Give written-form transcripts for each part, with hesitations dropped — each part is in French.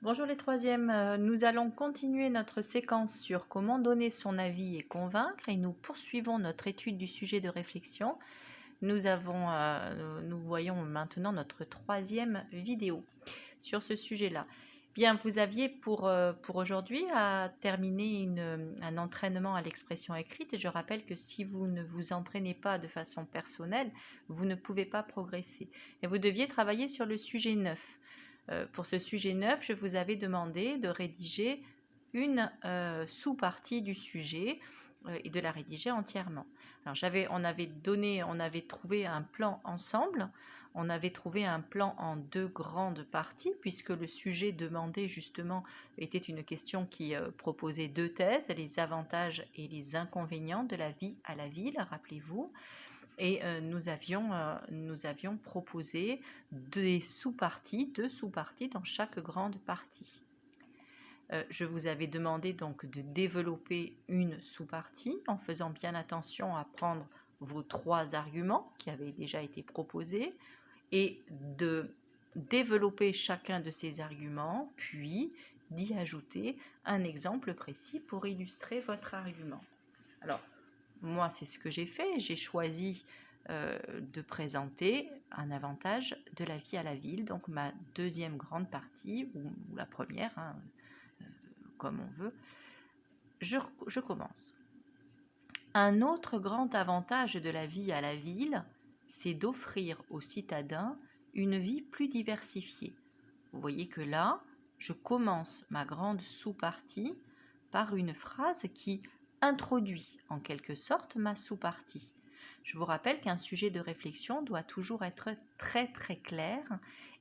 Bonjour les troisièmes, nous allons continuer notre séquence sur comment donner son avis et convaincre et nous poursuivons notre étude du sujet de réflexion. Nous voyons maintenant notre troisième vidéo sur ce sujet-là. Bien, vous aviez pour aujourd'hui à terminer un entraînement à l'expression écrite et je rappelle que si vous ne vous entraînez pas de façon personnelle, vous ne pouvez pas progresser. Et vous deviez travailler sur le sujet 9. Pour ce sujet 9, je vous avais demandé de rédiger une sous-partie du sujet et de la rédiger entièrement. Alors on avait trouvé un plan ensemble, on avait trouvé un plan en deux grandes parties puisque le sujet demandé justement était une question qui proposait deux thèses, les avantages et les inconvénients de la vie à la ville, rappelez-vous. Et nous avions proposé deux sous-parties dans chaque grande partie. Je vous avais demandé donc de développer une sous-partie en faisant bien attention à prendre vos trois arguments qui avaient déjà été proposés et de développer chacun de ces arguments, puis d'y ajouter un exemple précis pour illustrer votre argument. Alors, moi, c'est ce que j'ai fait. J'ai choisi de présenter un avantage de la vie à la ville, donc ma deuxième grande partie, ou la première, hein, comme on veut. Je commence. Un autre grand avantage de la vie à la ville, c'est d'offrir aux citadins une vie plus diversifiée. Vous voyez que là, je commence ma grande sous-partie par une phrase qui introduit en quelque sorte ma sous-partie. Je vous rappelle qu'un sujet de réflexion doit toujours être très très clair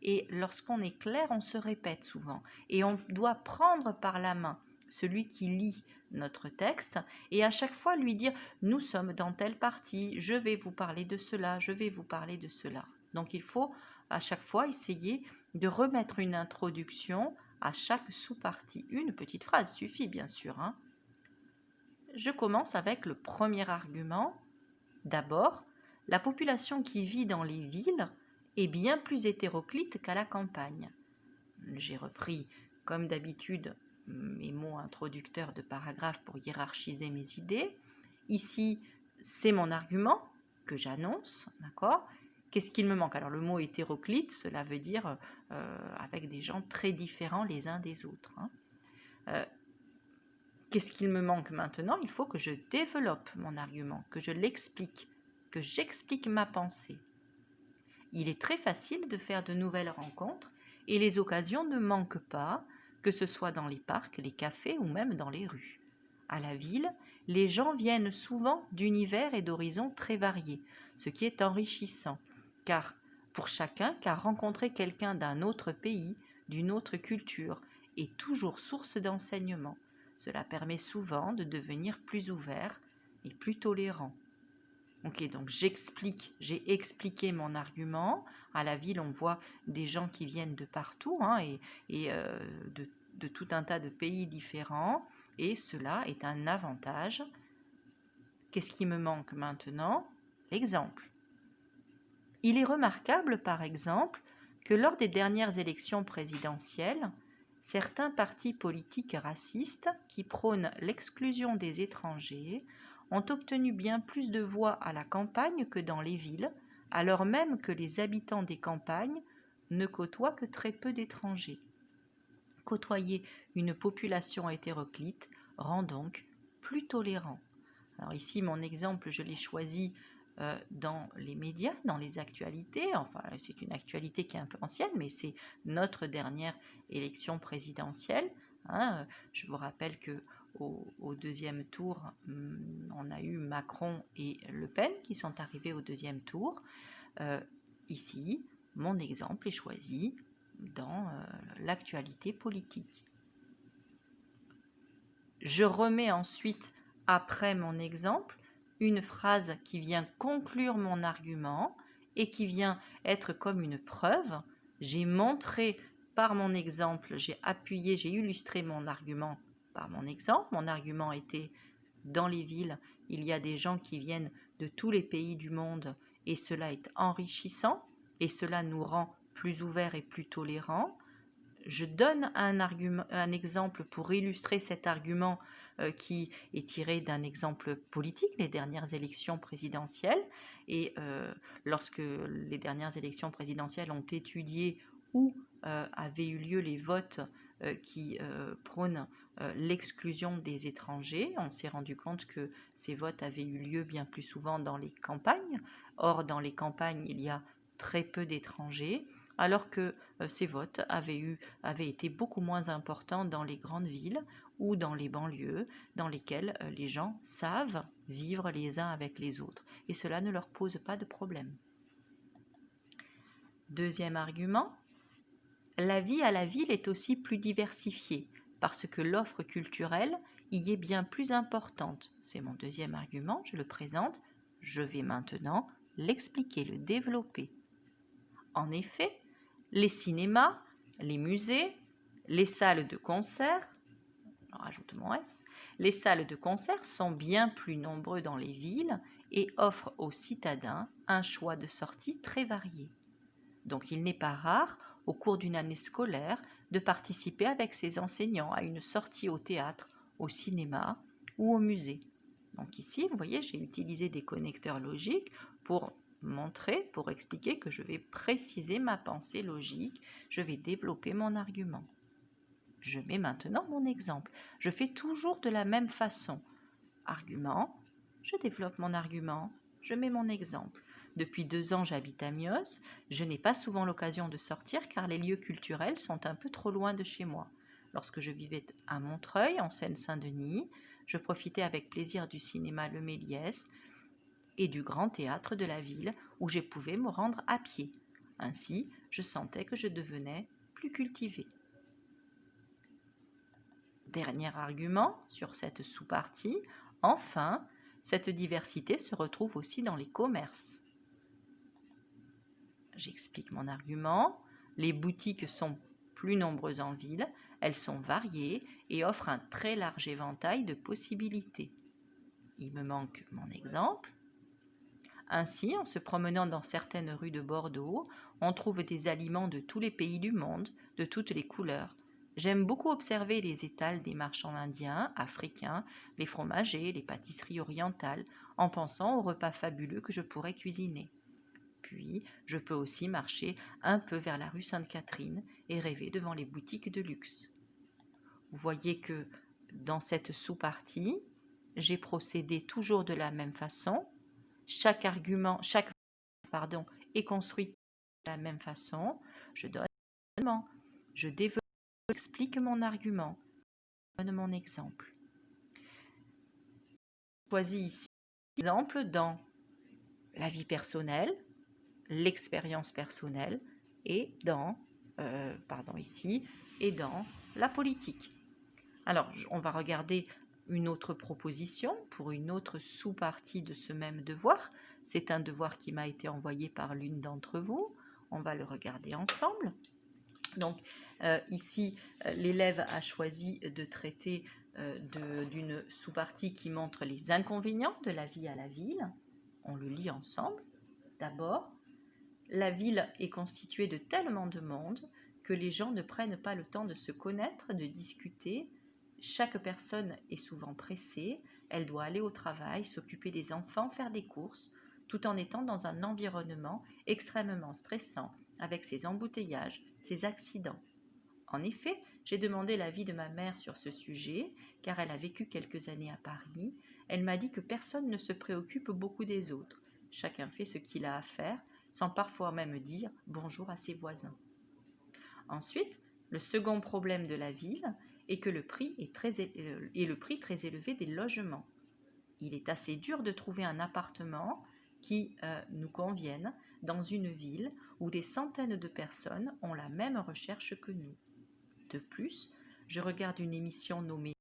et lorsqu'on est clair, on se répète souvent et on doit prendre par la main celui qui lit notre texte et à chaque fois lui dire nous sommes dans telle partie, je vais vous parler de cela, je vais vous parler de cela. Donc il faut à chaque fois essayer de remettre une introduction à chaque sous-partie. Une petite phrase suffit bien sûr. Je commence avec le premier argument. D'abord, la population qui vit dans les villes est bien plus hétéroclite qu'à la campagne. J'ai repris, comme d'habitude, mes mots introducteurs de paragraphe pour hiérarchiser mes idées. Ici, c'est mon argument que j'annonce, d'accord ? Qu'est-ce qu'il me manque? Alors le mot hétéroclite, cela veut dire avec des gens très différents les uns des autres. Qu'est-ce qu'il me manque maintenant? Il faut que je développe mon argument, que je l'explique, que j'explique ma pensée. Il est très facile de faire de nouvelles rencontres et les occasions ne manquent pas, que ce soit dans les parcs, les cafés ou même dans les rues. À la ville, les gens viennent souvent d'univers et d'horizons très variés, ce qui est enrichissant, car rencontrer quelqu'un d'un autre pays, d'une autre culture, est toujours source d'enseignement. Cela permet souvent de devenir plus ouvert et plus tolérant. Ok, donc j'ai expliqué mon argument. À la ville, on voit des gens qui viennent de partout et de tout un tas de pays différents. Et cela est un avantage. Qu'est-ce qui me manque maintenant? L'exemple. Il est remarquable, par exemple, que lors des dernières élections présidentielles, certains partis politiques racistes qui prônent l'exclusion des étrangers ont obtenu bien plus de voix à la campagne que dans les villes, alors même que les habitants des campagnes ne côtoient que très peu d'étrangers. Côtoyer une population hétéroclite rend donc plus tolérant. Alors ici, mon exemple, je l'ai choisi dans les médias, dans les actualités. Enfin, c'est une actualité qui est un peu ancienne, mais c'est notre dernière élection présidentielle. Je vous rappelle que au deuxième tour, on a eu Macron et Le Pen qui sont arrivés au deuxième tour. Ici, mon exemple est choisi dans l'actualité politique. Je remets ensuite, après mon exemple, une phrase qui vient conclure mon argument et qui vient être comme une preuve. J'ai montré par mon exemple, j'ai appuyé, j'ai illustré mon argument par mon exemple. Mon argument était dans les villes, il y a des gens qui viennent de tous les pays du monde et cela est enrichissant et cela nous rend plus ouverts et plus tolérants. Je donne un exemple pour illustrer cet argument qui est tiré d'un exemple politique, les dernières élections présidentielles. Et lorsque les dernières élections présidentielles ont étudié où avaient eu lieu les votes qui prônent l'exclusion des étrangers, on s'est rendu compte que ces votes avaient eu lieu bien plus souvent dans les campagnes. Or, dans les campagnes, il y a très peu d'étrangers, alors que ces votes avaient été beaucoup moins importants dans les grandes villes ou dans les banlieues, dans lesquelles les gens savent vivre les uns avec les autres, et cela ne leur pose pas de problème. Deuxième argument, la vie à la ville est aussi plus diversifiée, parce que l'offre culturelle y est bien plus importante. C'est mon deuxième argument, je le présente. Je vais maintenant l'expliquer, le développer. En effet, les cinémas, les musées, les salles de concert, rajoute mon S, les salles de concert sont bien plus nombreux dans les villes et offrent aux citadins un choix de sorties très varié. Donc il n'est pas rare, au cours d'une année scolaire, de participer avec ses enseignants à une sortie au théâtre, au cinéma ou au musée. Donc ici, vous voyez, j'ai utilisé des connecteurs logiques pour montrer, pour expliquer que je vais préciser ma pensée logique, je vais développer mon argument. Je mets maintenant mon exemple. Je fais toujours de la même façon. Argument, je développe mon argument, je mets mon exemple. Depuis 2 ans, j'habite à Mios. Je n'ai pas souvent l'occasion de sortir car les lieux culturels sont un peu trop loin de chez moi. Lorsque je vivais à Montreuil, en Seine-Saint-Denis, je profitais avec plaisir du cinéma Le Méliès et du grand théâtre de la ville où je pouvais me rendre à pied. Ainsi, je sentais que je devenais plus cultivée. Dernier argument sur cette sous-partie, enfin, cette diversité se retrouve aussi dans les commerces. J'explique mon argument. Les boutiques sont plus nombreuses en ville, elles sont variées et offrent un très large éventail de possibilités. Il me manque mon exemple. Ainsi, en se promenant dans certaines rues de Bordeaux, on trouve des aliments de tous les pays du monde, de toutes les couleurs. J'aime beaucoup observer les étals des marchands indiens, africains, les fromagers, les pâtisseries orientales, en pensant aux repas fabuleux que je pourrais cuisiner. Puis, je peux aussi marcher un peu vers la rue Sainte-Catherine et rêver devant les boutiques de luxe. Vous voyez que dans cette sous-partie, j'ai procédé toujours de la même façon. Chaque argument est construit de la même façon. Je donne un argument, je développe, j'explique mon argument, je donne mon exemple. Je choisis ici un exemple dans la vie personnelle, l'expérience personnelle et dans la politique. Alors, on va regarder une autre proposition pour une autre sous-partie de ce même devoir. C'est un devoir qui m'a été envoyé par l'une d'entre vous. On va le regarder ensemble. Donc, ici, l'élève a choisi de traiter d'une sous-partie qui montre les inconvénients de la vie à la ville. On le lit ensemble. D'abord, la ville est constituée de tellement de monde que les gens ne prennent pas le temps de se connaître, de discuter. Chaque personne est souvent pressée, elle doit aller au travail, s'occuper des enfants, faire des courses, tout en étant dans un environnement extrêmement stressant, avec ses embouteillages, ses accidents. En effet, j'ai demandé l'avis de ma mère sur ce sujet, car elle a vécu quelques années à Paris. Elle m'a dit que personne ne se préoccupe beaucoup des autres. Chacun fait ce qu'il a à faire, sans parfois même dire bonjour à ses voisins. Ensuite, le second problème de la ville est que le prix très élevé des logements. Il est assez dur de trouver un appartement qui nous convienne dans une ville où des centaines de personnes ont la même recherche que nous. De plus, je regarde une émission nommée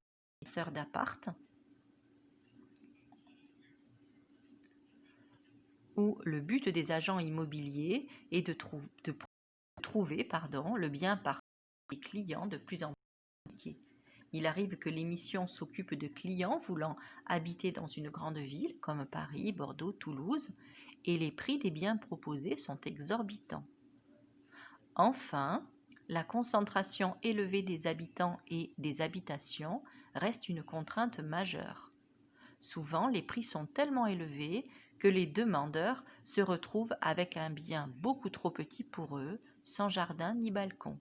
Sœurs d'appart, où le but des agents immobiliers est de trouver le bien parfait des clients de plus en plus compliqués. Il arrive que l'émission s'occupe de clients voulant habiter dans une grande ville comme Paris, Bordeaux, Toulouse, et les prix des biens proposés sont exorbitants. Enfin, La concentration élevée des habitants et des habitations reste une contrainte majeure. Souvent, les prix sont tellement élevés que les demandeurs se retrouvent avec un bien beaucoup trop petit pour eux, sans jardin ni balcon.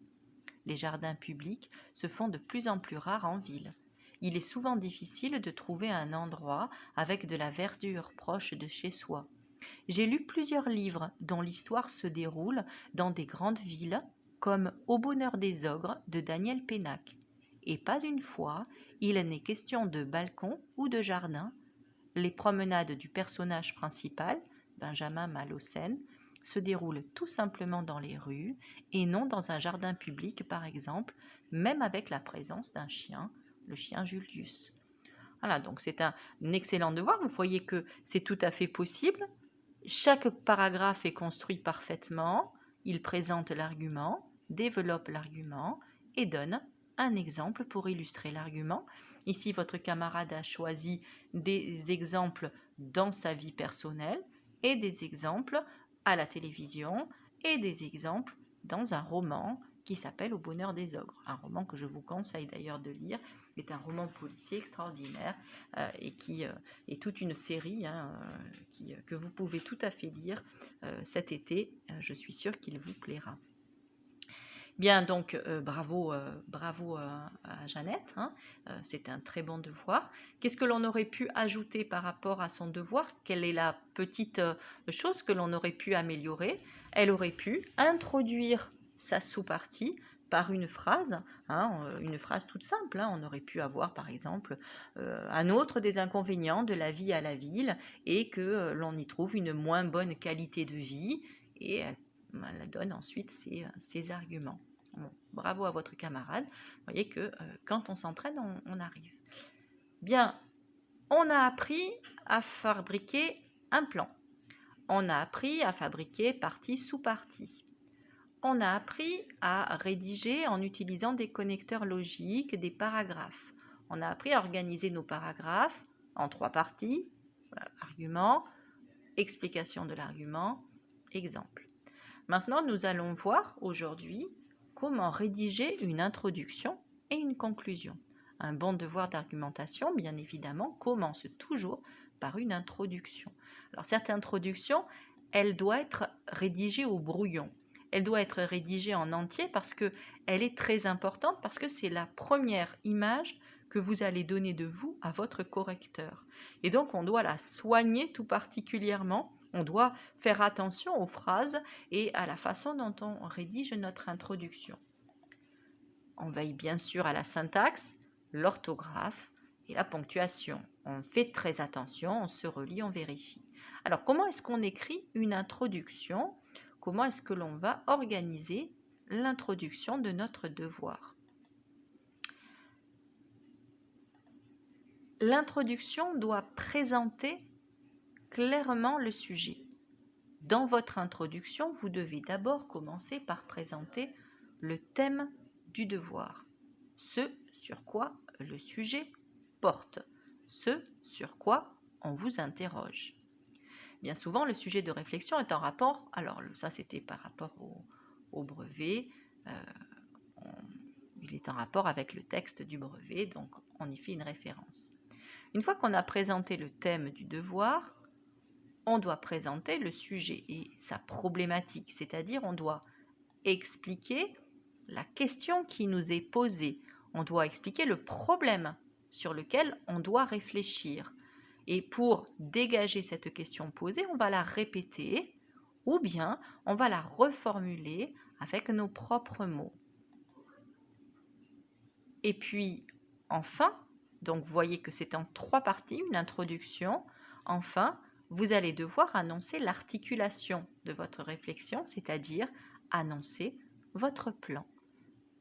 Les jardins publics se font de plus en plus rares en ville. Il est souvent difficile de trouver un endroit avec de la verdure proche de chez soi. J'ai lu plusieurs livres dont l'histoire se déroule dans des grandes villes, comme Au bonheur des ogres de Daniel Pénac. Et pas une fois, il n'est question de balcon ou de jardin. Les promenades du personnage principal, Benjamin Malocène, se déroulent tout simplement dans les rues et non dans un jardin public par exemple, même avec la présence d'un chien, le chien Julius. Voilà, donc c'est un excellent devoir. Vous voyez que c'est tout à fait possible. Chaque paragraphe est construit parfaitement. Il présente l'argument, développe l'argument et donne un exemple pour illustrer l'argument. Ici, votre camarade a choisi des exemples dans sa vie personnelle et des exemples à la télévision et des exemples dans un roman qui s'appelle Au bonheur des ogres. Un roman que je vous conseille d'ailleurs de lire, est un roman policier extraordinaire et qui est toute une série que vous pouvez tout à fait lire cet été. Je suis sûre qu'il vous plaira. Bien, donc bravo à Jeannette, c'est un très bon devoir. Qu'est-ce que l'on aurait pu ajouter par rapport à son devoir? Quelle est la petite chose que l'on aurait pu améliorer? Elle aurait pu introduire sa sous-partie par une phrase toute simple. On aurait pu avoir par exemple un autre des inconvénients de la vie à la ville et que l'on y trouve une moins bonne qualité de vie et elle donne ensuite ses arguments. Bon, bravo à votre camarade. Vous voyez que quand on s'entraîne, on arrive. Bien, on a appris à fabriquer un plan. On a appris à fabriquer partie sous partie. On a appris à rédiger en utilisant des connecteurs logiques, des paragraphes. On a appris à organiser nos paragraphes en 3 parties. Voilà, argument, explication de l'argument, exemple. Maintenant, nous allons voir aujourd'hui comment rédiger une introduction et une conclusion. Un bon devoir d'argumentation, bien évidemment, commence toujours par une introduction. Alors, cette introduction, elle doit être rédigée au brouillon. Elle doit être rédigée en entier parce qu'elle est très importante, parce que c'est la première image que vous allez donner de vous à votre correcteur. Et donc, on doit la soigner tout particulièrement. On doit faire attention aux phrases et à la façon dont on rédige notre introduction. On veille bien sûr à la syntaxe, l'orthographe et la ponctuation. On fait très attention, on se relit, on vérifie. Alors, comment est-ce qu'on écrit une introduction? Comment est-ce que l'on va organiser l'introduction de notre devoir? L'introduction doit présenter clairement le sujet. Dans votre introduction, vous devez d'abord commencer par présenter le thème du devoir, ce sur quoi le sujet porte, ce sur quoi on vous interroge. Bien souvent, le sujet de réflexion est en rapport, alors ça c'était par rapport au brevet, il est en rapport avec le texte du brevet, donc on y fait une référence. Une fois qu'on a présenté le thème du devoir, on doit présenter le sujet et sa problématique, c'est-à-dire on doit expliquer la question qui nous est posée, on doit expliquer le problème sur lequel on doit réfléchir. Et pour dégager cette question posée, on va la répéter ou bien on va la reformuler avec nos propres mots. Et puis, enfin, donc vous voyez que c'est en 3 parties, une introduction. Enfin, vous allez devoir annoncer l'articulation de votre réflexion, c'est-à-dire annoncer votre plan.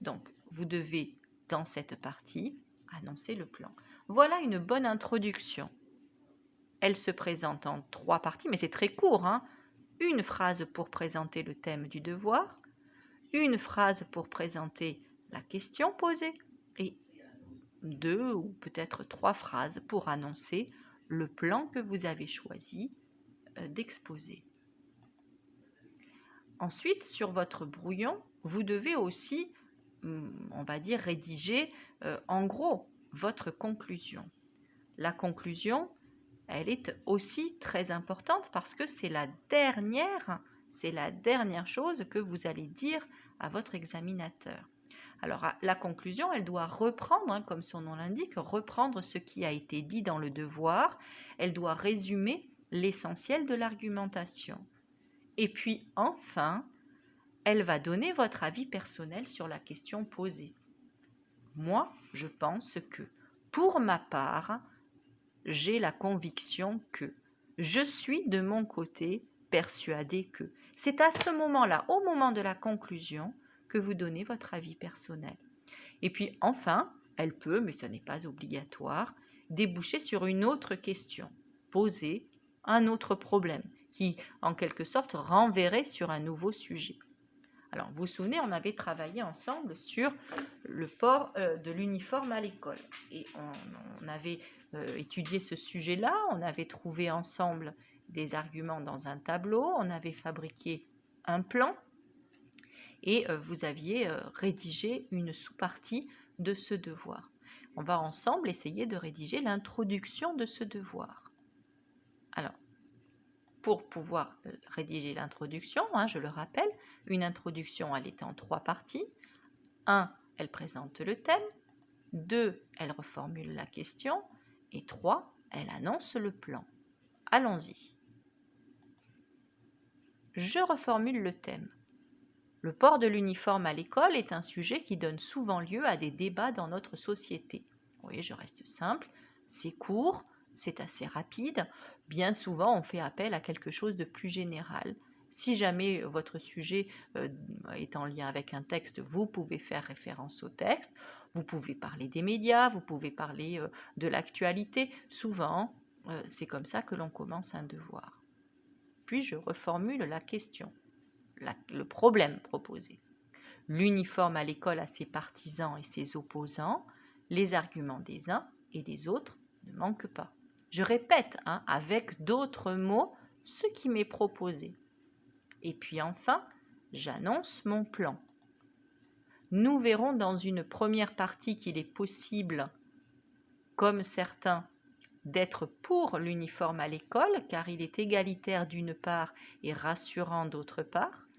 Donc, vous devez, dans cette partie, annoncer le plan. Voilà une bonne introduction. Elle se présente en 3 parties, mais c'est très court. Une phrase pour présenter le thème du devoir, une phrase pour présenter la question posée, et 2 ou peut-être 3 phrases pour annoncer le plan que vous avez choisi d'exposer. Ensuite, sur votre brouillon, vous devez aussi, on va dire, rédiger en gros votre conclusion. La conclusion, elle est aussi très importante parce que c'est la dernière chose que vous allez dire à votre examinateur. Alors, la conclusion, elle doit reprendre, comme son nom l'indique, reprendre ce qui a été dit dans le devoir. Elle doit résumer l'essentiel de l'argumentation. Et puis, enfin, elle va donner votre avis personnel sur la question posée. Moi, je pense que, pour ma part, j'ai la conviction que, je suis de mon côté persuadé que. C'est à ce moment-là, au moment de la conclusion, que vous donnez votre avis personnel. Et puis enfin, elle peut, mais ce n'est pas obligatoire, déboucher sur une autre question, poser un autre problème, qui en quelque sorte renverrait sur un nouveau sujet. Alors, vous vous souvenez, on avait travaillé ensemble sur le port de l'uniforme à l'école. Et on avait étudié ce sujet-là, on avait trouvé ensemble des arguments dans un tableau, on avait fabriqué un plan et vous aviez rédigé une sous-partie de ce devoir. On va ensemble essayer de rédiger l'introduction de ce devoir. Alors, pour pouvoir rédiger l'introduction, je le rappelle, une introduction, elle est en 3 parties. 1, elle présente le thème. 2, elle reformule la question. Et 3, elle annonce le plan. Allons-y. Je reformule le thème. Le port de l'uniforme à l'école est un sujet qui donne souvent lieu à des débats dans notre société. Vous voyez, je reste simple, c'est court, c'est assez rapide. Bien souvent, on fait appel à quelque chose de plus général. Si jamais votre sujet est en lien avec un texte, vous pouvez faire référence au texte. Vous pouvez parler des médias, vous pouvez parler de l'actualité. Souvent, c'est comme ça que l'on commence un devoir. Puis, je reformule la question, le problème proposé. L'uniforme à l'école a ses partisans et ses opposants. Les arguments des uns et des autres ne manquent pas. Je répète, avec d'autres mots, ce qui m'est proposé. Et puis enfin, j'annonce mon plan. Nous verrons dans une première partie qu'il est possible, comme certains, d'être pour l'uniforme à l'école, car il est égalitaire d'une part et rassurant d'autre part.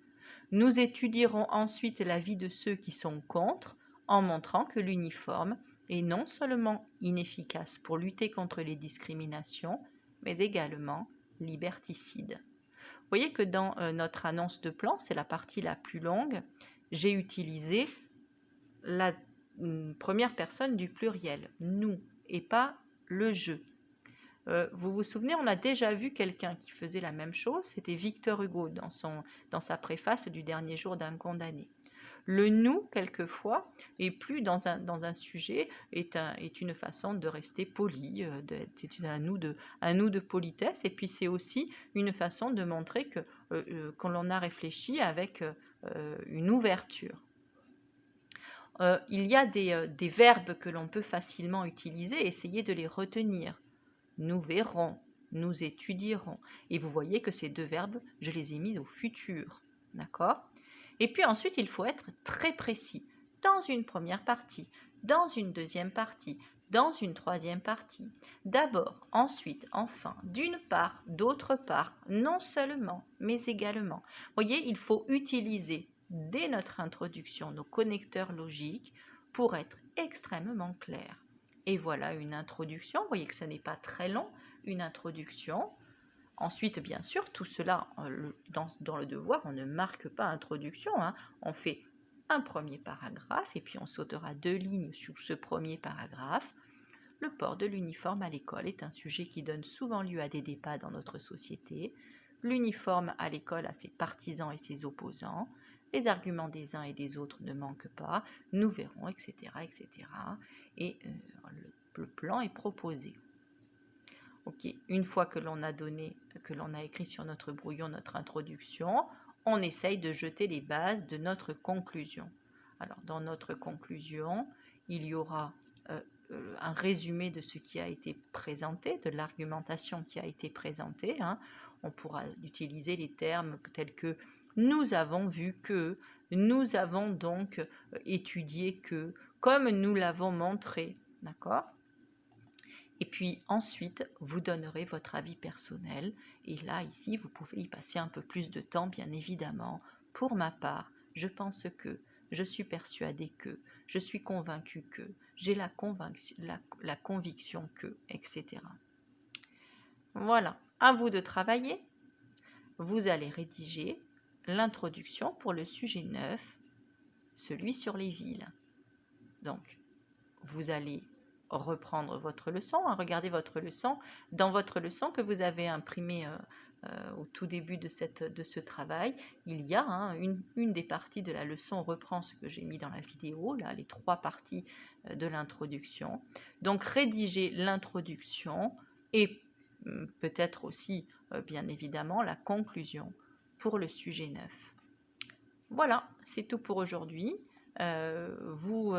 Nous étudierons ensuite l'avis de ceux qui sont contre, en montrant que l'uniforme est non seulement inefficace pour lutter contre les discriminations, mais également liberticide. Vous voyez que dans notre annonce de plan, c'est la partie la plus longue, j'ai utilisé la première personne du pluriel, nous, et pas le je. Vous vous souvenez, on a déjà vu quelqu'un qui faisait la même chose, c'était Victor Hugo dans sa préface du dernier jour d'un condamné. Le nous, quelquefois, et plus dans un sujet, est une façon de rester poli, c'est un nous de politesse, et puis c'est aussi une façon de montrer qu'on l'on a réfléchi avec une ouverture. Il y a des verbes que l'on peut facilement utiliser, essayer de les retenir. Nous verrons, nous étudierons. Et vous voyez que ces 2 verbes, je les ai mis au futur. D'accord ? Et puis ensuite, il faut être très précis. Dans une première partie, dans une deuxième partie, dans une troisième partie. D'abord, ensuite, enfin, d'une part, d'autre part, non seulement, mais également. Vous voyez, il faut utiliser dès notre introduction nos connecteurs logiques pour être extrêmement clair. Et voilà une introduction, vous voyez que ce n'est pas très long, une introduction. Ensuite, bien sûr, tout cela, dans le devoir, on ne marque pas introduction, on fait un premier paragraphe et puis on sautera 2 lignes sur ce premier paragraphe. Le port de l'uniforme à l'école est un sujet qui donne souvent lieu à des débats dans notre société. L'uniforme à l'école a ses partisans et ses opposants. Les arguments des uns et des autres ne manquent pas. Nous verrons, etc., etc. Et le plan est proposé. Ok, une fois que l'on a écrit sur notre brouillon notre introduction, on essaye de jeter les bases de notre conclusion. Alors, dans notre conclusion, il y aura un résumé de ce qui a été présenté, de l'argumentation qui a été présentée. On pourra utiliser les termes tels que nous avons vu que, nous avons donc étudié que, comme nous l'avons montré, d'accord? Et puis ensuite, vous donnerez votre avis personnel. Et là, ici, vous pouvez y passer un peu plus de temps, bien évidemment. Pour ma part, je pense que, je suis persuadée que, je suis convaincue que, j'ai la conviction que, etc. Voilà, à vous de travailler. Vous allez rédiger l'introduction pour le sujet 9, celui sur les villes. Donc, vous allez reprendre votre leçon, regarder votre leçon. Dans votre leçon que vous avez imprimée au tout début de ce travail, il y a une des parties de la leçon reprend ce que j'ai mis dans la vidéo, là, les 3 parties de l'introduction. Donc, rédigez l'introduction et peut-être aussi, bien évidemment, la conclusion pour le sujet 9. Voilà, c'est tout pour aujourd'hui. Vous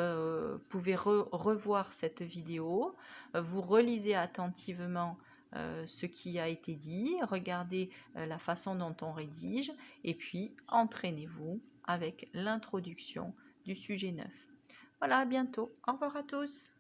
pouvez revoir cette vidéo, vous relisez attentivement ce qui a été dit, regardez la façon dont on rédige et puis entraînez-vous avec l'introduction du sujet 9. Voilà, à bientôt. Au revoir à tous.